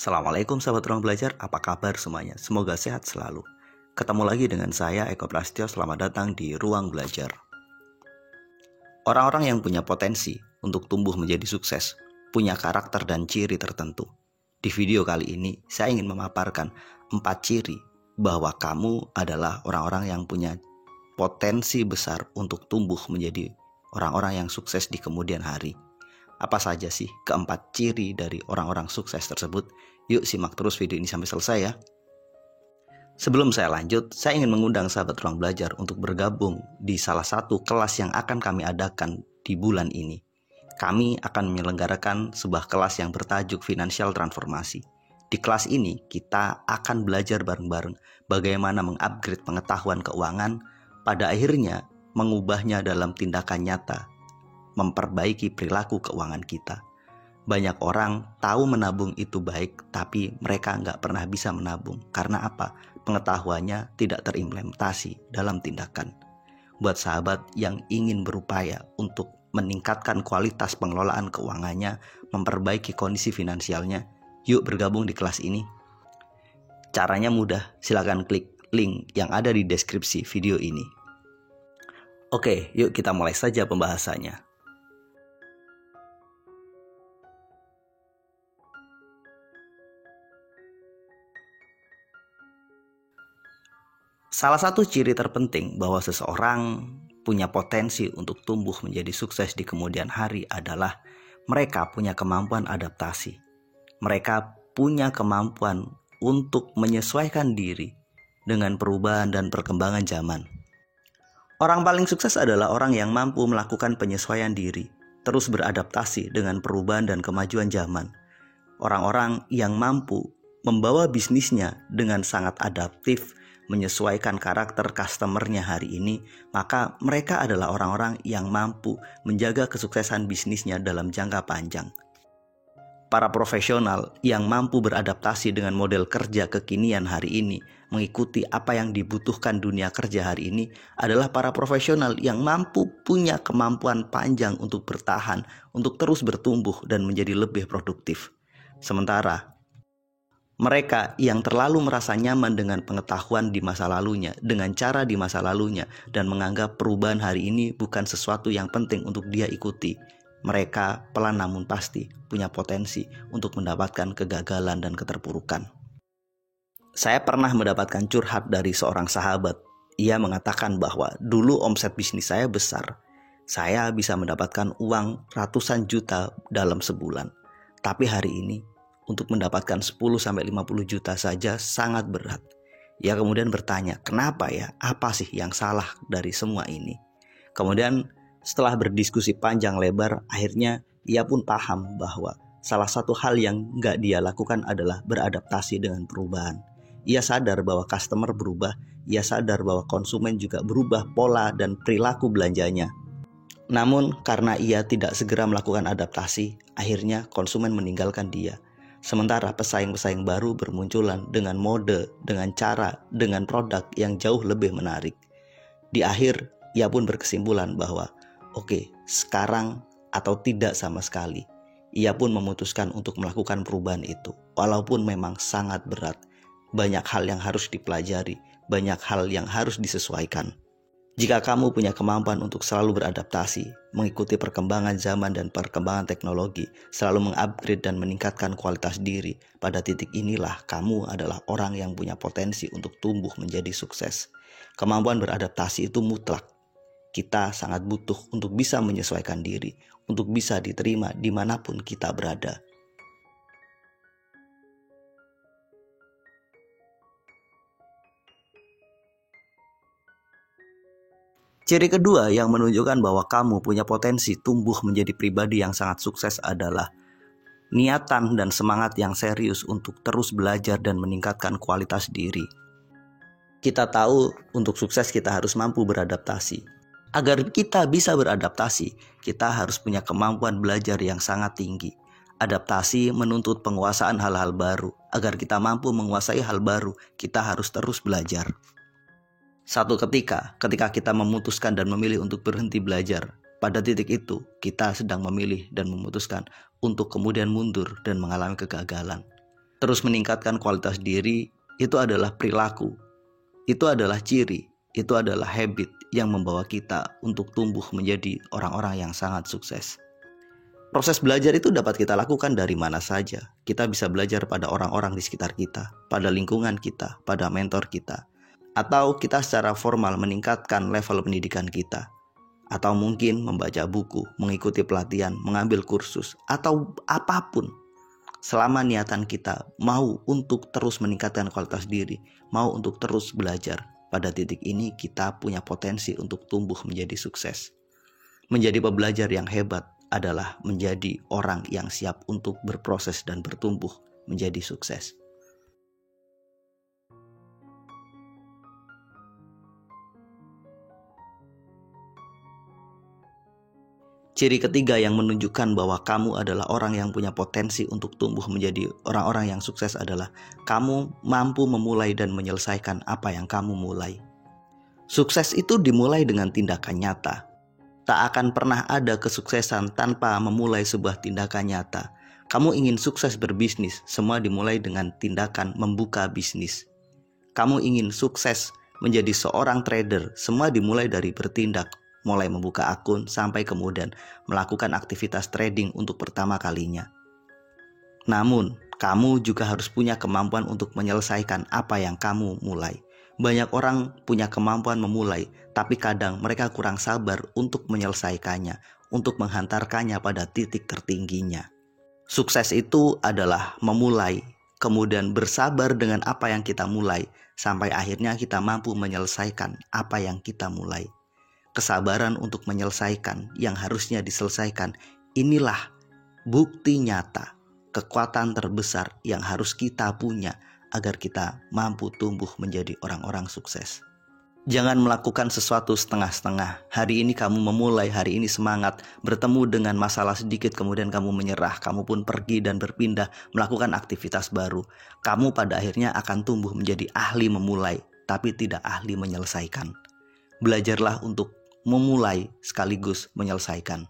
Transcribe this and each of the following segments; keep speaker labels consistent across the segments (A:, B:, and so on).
A: Assalamualaikum sahabat ruang belajar, apa kabar semuanya? Semoga sehat selalu. Ketemu lagi dengan saya Eko Prasetyo, selamat datang di Ruang Belajar. Orang-orang yang punya potensi untuk tumbuh menjadi sukses, punya karakter dan ciri tertentu. Di video kali ini, saya ingin memaparkan 4 ciri bahwa kamu adalah orang-orang yang punya potensi besar untuk tumbuh menjadi orang-orang yang sukses di kemudian hari. Apa saja sih keempat ciri dari orang-orang sukses tersebut? Yuk simak terus video ini sampai selesai ya. Sebelum saya lanjut, saya ingin mengundang sahabat ruang belajar untuk bergabung di salah satu kelas yang akan kami adakan di bulan ini. Kami akan menyelenggarakan sebuah kelas yang bertajuk Financial Transformasi. Di kelas ini kita akan belajar bareng-bareng bagaimana mengupgrade pengetahuan keuangan, pada akhirnya mengubahnya dalam tindakan nyata, memperbaiki perilaku keuangan kita. Banyak orang tahu menabung itu baik, tapi mereka nggak pernah bisa menabung. Karena apa? Pengetahuannya tidak terimplementasi dalam tindakan. Buat sahabat yang ingin berupaya untuk meningkatkan kualitas pengelolaan keuangannya, memperbaiki kondisi finansialnya, yuk bergabung di kelas ini. Caranya mudah, silakan klik link yang ada di deskripsi video ini. Oke, yuk kita mulai saja pembahasannya. Salah satu ciri terpenting bahwa seseorang punya potensi untuk tumbuh menjadi sukses di kemudian hari adalah mereka punya kemampuan adaptasi. Mereka punya kemampuan untuk menyesuaikan diri dengan perubahan dan perkembangan zaman. Orang paling sukses adalah orang yang mampu melakukan penyesuaian diri, terus beradaptasi dengan perubahan dan kemajuan zaman. Orang-orang yang mampu membawa bisnisnya dengan sangat adaptif, menyesuaikan karakter customernya hari ini, maka mereka adalah orang-orang yang mampu menjaga kesuksesan bisnisnya dalam jangka panjang. Para profesional yang mampu beradaptasi dengan model kerja kekinian hari ini, mengikuti apa yang dibutuhkan dunia kerja hari ini, adalah para profesional yang mampu punya kemampuan panjang untuk bertahan, untuk terus bertumbuh dan menjadi lebih produktif. Sementara mereka yang terlalu merasa nyaman dengan pengetahuan di masa lalunya, dengan cara di masa lalunya, dan menganggap perubahan hari ini bukan sesuatu yang penting untuk dia ikuti, mereka pelan namun pasti punya potensi untuk mendapatkan kegagalan dan keterpurukan. Saya pernah mendapatkan curhat dari seorang sahabat. Ia mengatakan bahwa dulu omset bisnis saya besar. Saya bisa mendapatkan uang ratusan juta dalam sebulan. Tapi hari ini, untuk mendapatkan 10-50 juta saja sangat berat. Ia kemudian bertanya, kenapa ya? Apa sih yang salah dari semua ini? Kemudian setelah berdiskusi panjang lebar, akhirnya ia pun paham bahwa salah satu hal yang gak dia lakukan adalah beradaptasi dengan perubahan. Ia sadar bahwa customer berubah, ia sadar bahwa konsumen juga berubah pola dan perilaku belanjanya. Namun karena ia tidak segera melakukan adaptasi, akhirnya konsumen meninggalkan dia. Sementara pesaing-pesaing baru bermunculan dengan mode, dengan cara, dengan produk yang jauh lebih menarik. Di akhir, ia pun berkesimpulan bahwa oke, sekarang atau tidak sama sekali. Ia pun memutuskan untuk melakukan perubahan itu. Walaupun memang sangat berat, banyak hal yang harus dipelajari, banyak hal yang harus disesuaikan. Jika kamu punya kemampuan untuk selalu beradaptasi, mengikuti perkembangan zaman dan perkembangan teknologi, selalu mengupgrade dan meningkatkan kualitas diri, pada titik inilah kamu adalah orang yang punya potensi untuk tumbuh menjadi sukses. Kemampuan beradaptasi itu mutlak. Kita sangat butuh untuk bisa menyesuaikan diri, untuk bisa diterima dimanapun kita berada. Ciri kedua yang menunjukkan bahwa kamu punya potensi tumbuh menjadi pribadi yang sangat sukses adalah niatan dan semangat yang serius untuk terus belajar dan meningkatkan kualitas diri. Kita tahu untuk sukses kita harus mampu beradaptasi. Agar kita bisa beradaptasi, kita harus punya kemampuan belajar yang sangat tinggi. Adaptasi menuntut penguasaan hal-hal baru. Agar kita mampu menguasai hal baru, kita harus terus belajar. Satu ketika kita memutuskan dan memilih untuk berhenti belajar, pada titik itu kita sedang memilih dan memutuskan untuk kemudian mundur dan mengalami kegagalan. Terus meningkatkan kualitas diri itu adalah perilaku, itu adalah ciri, itu adalah habit yang membawa kita untuk tumbuh menjadi orang-orang yang sangat sukses. Proses belajar itu dapat kita lakukan dari mana saja. Kita bisa belajar pada orang-orang di sekitar kita, pada lingkungan kita, pada mentor kita. Atau kita secara formal meningkatkan level pendidikan kita. Atau mungkin membaca buku, mengikuti pelatihan, mengambil kursus, atau apapun. Selama niatan kita mau untuk terus meningkatkan kualitas diri, mau untuk terus belajar, pada titik ini kita punya potensi untuk tumbuh menjadi sukses. Menjadi pembelajar yang hebat adalah menjadi orang yang siap untuk berproses dan bertumbuh menjadi sukses. Ciri ketiga yang menunjukkan bahwa kamu adalah orang yang punya potensi untuk tumbuh menjadi orang-orang yang sukses adalah kamu mampu memulai dan menyelesaikan apa yang kamu mulai. Sukses itu dimulai dengan tindakan nyata. Tak akan pernah ada kesuksesan tanpa memulai sebuah tindakan nyata. Kamu ingin sukses berbisnis, semua dimulai dengan tindakan membuka bisnis. Kamu ingin sukses menjadi seorang trader, semua dimulai dari bertindak. Mulai membuka akun sampai kemudian melakukan aktivitas trading untuk pertama kalinya. Namun, kamu juga harus punya kemampuan untuk menyelesaikan apa yang kamu mulai. Banyak orang punya kemampuan memulai, tapi kadang mereka kurang sabar untuk menyelesaikannya, untuk menghantarkannya pada titik tertingginya. Sukses itu adalah memulai, kemudian bersabar dengan apa yang kita mulai, sampai akhirnya kita mampu menyelesaikan apa yang kita mulai. Kesabaran untuk menyelesaikan yang harusnya diselesaikan, inilah bukti nyata, kekuatan terbesar yang harus kita punya agar kita mampu tumbuh menjadi orang-orang sukses. Jangan melakukan sesuatu setengah-setengah. Hari ini kamu memulai, hari ini semangat, bertemu dengan masalah sedikit kemudian kamu menyerah, kamu pun pergi dan berpindah melakukan aktivitas baru. Kamu pada akhirnya akan tumbuh menjadi ahli memulai, tapi tidak ahli menyelesaikan. Belajarlah untuk memulai sekaligus menyelesaikan.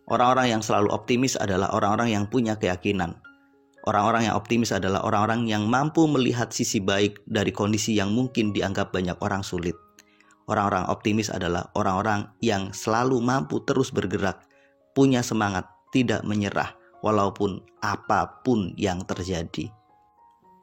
A: Orang-orang yang selalu optimis adalah orang-orang yang punya keyakinan. Orang-orang yang optimis adalah orang-orang yang mampu melihat sisi baik dari kondisi yang mungkin dianggap banyak orang sulit. Orang-orang optimis adalah orang-orang yang selalu mampu terus bergerak, punya semangat, tidak menyerah, walaupun apapun yang terjadi.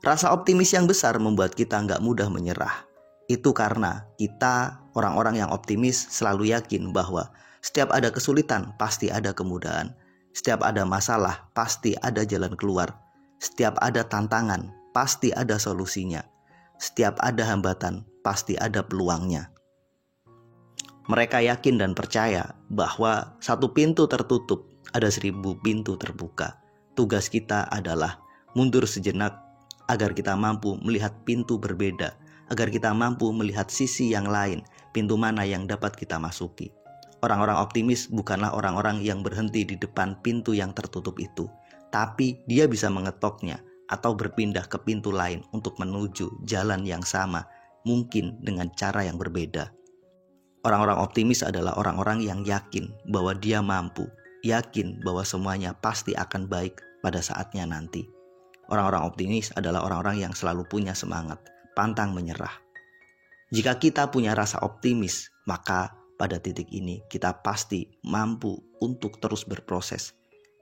A: Rasa optimis yang besar membuat kita nggak mudah menyerah. Itu karena kita, orang-orang yang optimis, selalu yakin bahwa setiap ada kesulitan, pasti ada kemudahan. Setiap ada masalah, pasti ada jalan keluar. Setiap ada tantangan, pasti ada solusinya. Setiap ada hambatan, pasti ada peluangnya. Mereka yakin dan percaya bahwa satu pintu tertutup, ada 1000 pintu terbuka. Tugas kita adalah mundur sejenak agar kita mampu melihat pintu berbeda, agar kita mampu melihat sisi yang lain, pintu mana yang dapat kita masuki. Orang-orang optimis bukanlah orang-orang yang berhenti di depan pintu yang tertutup itu, tapi dia bisa mengetoknya atau berpindah ke pintu lain untuk menuju jalan yang sama, mungkin dengan cara yang berbeda. Orang-orang optimis adalah orang-orang yang yakin bahwa dia mampu, yakin bahwa semuanya pasti akan baik pada saatnya nanti. Orang-orang optimis adalah orang-orang yang selalu punya semangat, pantang menyerah. Jika kita punya rasa optimis, maka pada titik ini kita pasti mampu untuk terus berproses.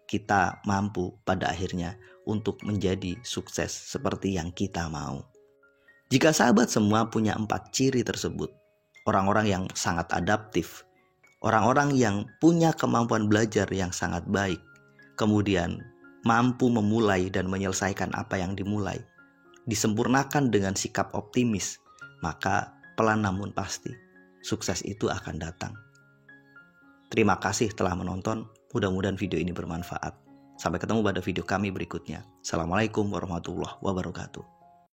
A: Kita mampu pada akhirnya untuk menjadi sukses seperti yang kita mau. Jika sahabat semua punya 4 ciri tersebut, orang-orang yang sangat adaptif, orang-orang yang punya kemampuan belajar yang sangat baik, kemudian mampu memulai dan menyelesaikan apa yang dimulai, disempurnakan dengan sikap optimis, maka pelan namun pasti sukses itu akan datang. Terima kasih telah menonton, mudah-mudahan video ini bermanfaat. Sampai ketemu pada video kami berikutnya. Assalamualaikum warahmatullahi wabarakatuh.